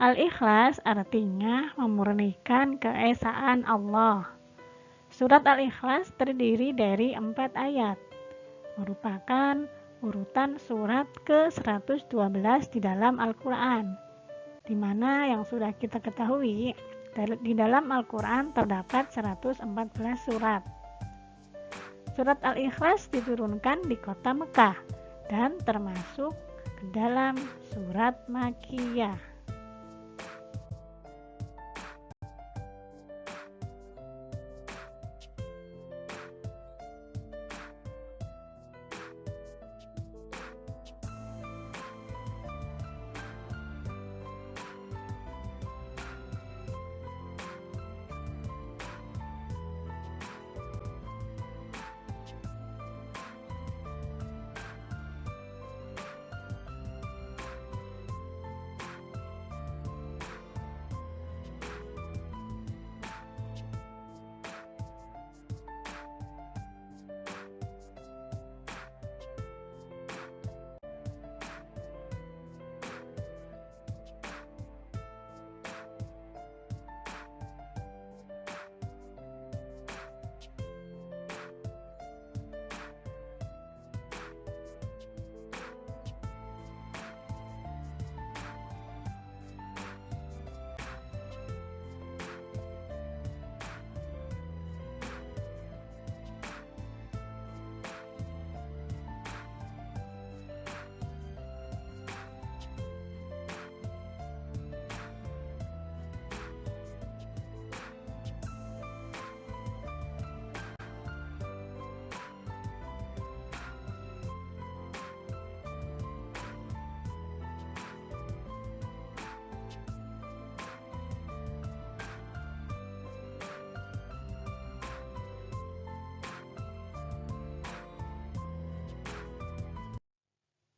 Al-Ikhlas artinya memurnikan keesaan Allah. Surat Al-Ikhlas terdiri dari 4 ayat, merupakan urutan surat ke-112 di dalam Al-Quran, di mana yang sudah kita ketahui di dalam Al-Quran terdapat 114 surat. Surat Al-Ikhlas diturunkan di kota Mekah dan termasuk ke dalam surat Makkiyah.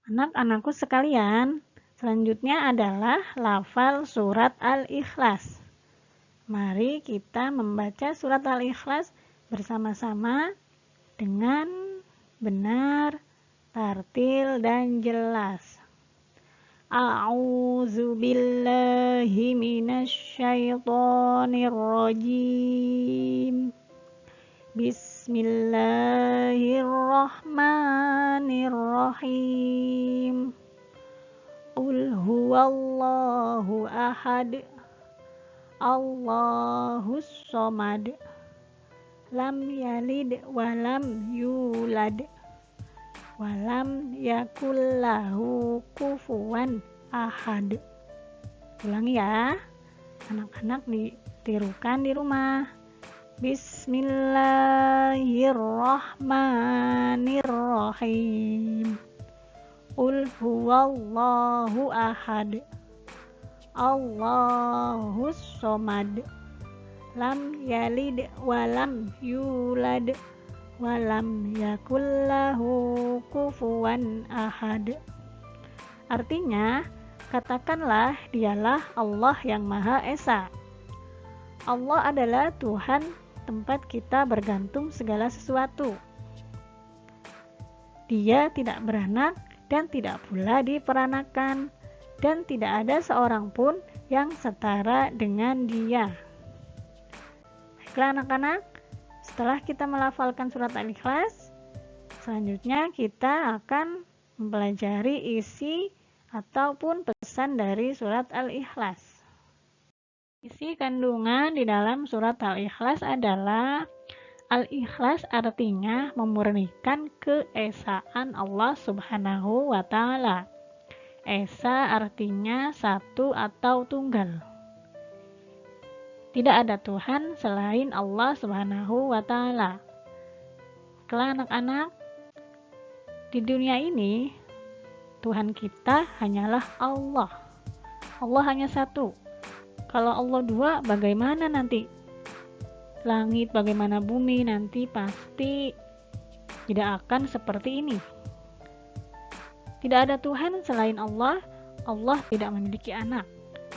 Anak-anakku sekalian, selanjutnya adalah lafal surat Al-Ikhlas. Mari kita membaca surat Al-Ikhlas bersama-sama dengan benar, tartil, dan jelas. A'udzu billahi minasyaitonir rajim. Bismillahirrahmanirrahim. Qul huwallahu ahad. Allahus somad. Lam yalid walam yulad. Walam yakullahu kufuwan ahad. Ulangi ya, anak-anak ditirukan di rumah. Bismillahirrahmanirrahim. Qul huwallahu ahad. Allahus somad. Lam yalid walam yulad. Walam yakullahu kufuwan ahad. Artinya, katakanlah dialah Allah yang Maha Esa. Allah adalah Tuhan tempat kita bergantung segala sesuatu. Dia tidak beranak dan tidak pula diperanakan, dan tidak ada seorang pun yang setara dengan Dia. Baiklah anak-anak, setelah kita melafalkan surat Al-Ikhlas, selanjutnya kita akan mempelajari isi ataupun pesan dari surat Al-Ikhlas. Isi kandungan di dalam surat Al-Ikhlas adalah Al-Ikhlas artinya memurnikan keesaan Allah Subhanahu wa Ta'ala. Esa artinya satu atau tunggal. Tidak ada Tuhan selain Allah Subhanahu wa Ta'ala. Baiklah anak-anak, di dunia ini Tuhan kita hanyalah Allah. Allah hanya satu. Kalau Allah dua, bagaimana nanti? Langit, bagaimana bumi, nanti pasti tidak akan seperti ini. Tidak ada Tuhan selain Allah. Allah tidak memiliki anak.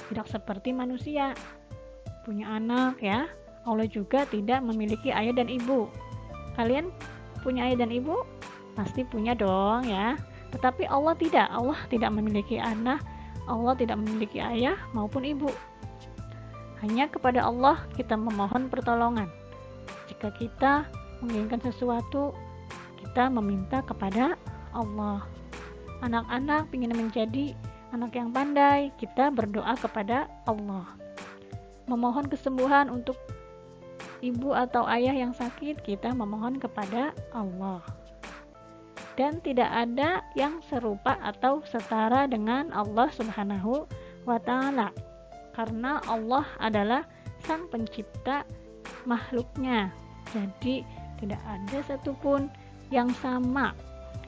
Tidak seperti manusia punya anak ya. Allah juga tidak memiliki ayah dan ibu. Kalian punya ayah dan ibu? Pasti punya dong ya. Tetapi Allah tidak. Allah tidak memiliki anak. Allah tidak memiliki ayah maupun ibu. Hanya kepada Allah kita memohon pertolongan. Jika kita menginginkan sesuatu, kita meminta kepada Allah. Anak-anak ingin menjadi anak yang pandai, kita berdoa kepada Allah. Memohon kesembuhan untuk ibu atau ayah yang sakit, kita memohon kepada Allah. Dan tidak ada yang serupa atau setara dengan Allah Subhanahu wa Ta'ala, karena Allah adalah Sang Pencipta makhluknya. Jadi tidak ada satupun yang sama,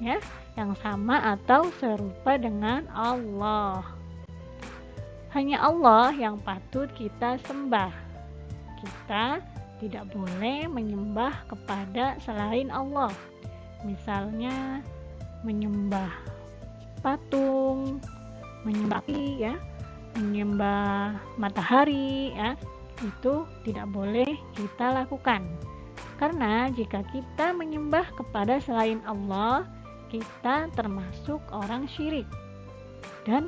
ya, yang sama atau serupa dengan Allah. Hanya Allah yang patut kita sembah. Kita tidak boleh menyembah kepada selain Allah. Misalnya menyembah patung, menyembah api, ya, menyembah matahari, ya, itu tidak boleh kita lakukan. Karena jika kita menyembah kepada selain Allah, kita termasuk orang syirik, dan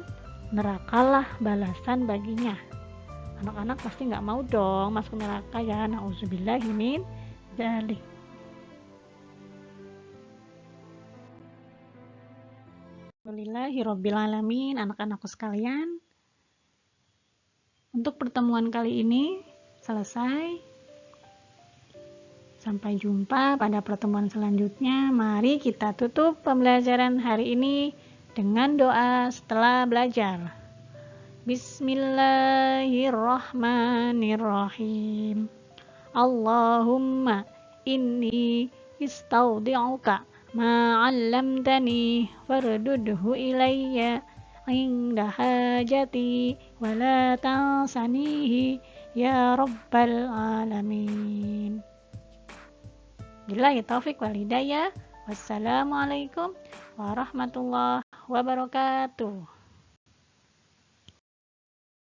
nerakalah balasan baginya. Anak-anak pasti nggak mau dong masuk neraka, ya. Nauzubillahi min dzalik. Alhamdulillahirrabbilalamin. Anak-anakku sekalian, untuk pertemuan kali ini selesai. Sampai jumpa pada pertemuan selanjutnya. Mari kita tutup pembelajaran hari ini dengan doa setelah belajar. Bismillahirrahmanirrahim. Allahumma inni istaudi'uka ma 'allamtani fardudhu ilayya 'inda hajati wa la tansanihi ya rabbal alamin. Billahi taufik wal hidayah. Wassalamualaikum warahmatullahi wabarakatuh.